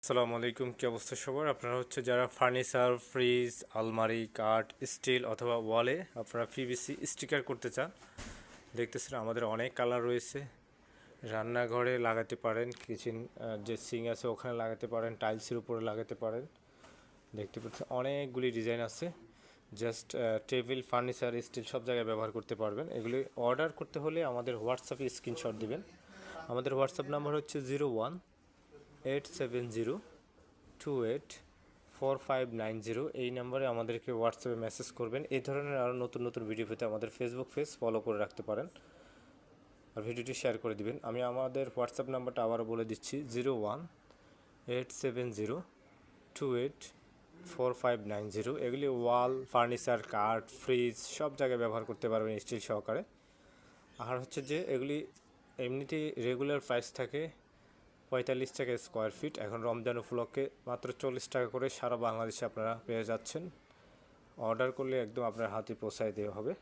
আসসালামু আলাইকুম, কী অবস্থা সবার? আপনারা যারা ফার্নিচার, ফ্রিজ, আলমারি, কাঠ, স্টিল অথবা ওয়ালে আপনারা পিভিসি স্টিকার করতে চান, দেখতেছেন আমাদের অনেক কালার রয়েছে। রান্নাঘরে লাগাতে পারেন, কিচেন যে সিঙ্ক আছে ওখানে লাগাতে পারেন, টাইলসের উপরে লাগাতে পারেন। দেখতে পাচ্ছেন অনেকগুলি ডিজাইন আছে। জাস্ট টেবিল, ফার্নিচার, স্টিল সব জায়গায় ব্যবহার করতে পারবেন। এগুলি অর্ডার করতে হলে আমাদের হোয়াটসঅ্যাপে স্ক্রিনশট দিবেন। আমাদের হোয়াটসঅ্যাপ নাম্বার হচ্ছে 0187028459 এই নাম্বারে আমাদেরকে হোয়াটসঅ্যাপে মেসেজ করবেন। এই ধরনের আরও নতুন নতুন ভিডিও পেতে আমাদের ফেসবুক পেজ ফলো করে রাখতে পারেন আর ভিডিওটি শেয়ার করে দিবেন। আমি আমাদের হোয়াটসঅ্যাপ নাম্বারটা আবারও বলে দিচ্ছি, 0187028459। এগুলি ওয়াল, ফার্নিচার, কাঠ, ফ্রিজ সব জায়গায় ব্যবহার করতে পারবেন স্টিল সহকারে। আর এগুলি এমনিতেই রেগুলার প্রাইস থাকে 45 টাকা স্কোয়ার ফিট। এখন রমজান উপলক্ষে মাত্র 40 টাকা করে সারা বাংলাদেশে আপনারা পেয়ে যাচ্ছেন। অর্ডার করলে একদম আপনার হাতে পৌঁছায় দেওয়া হবে।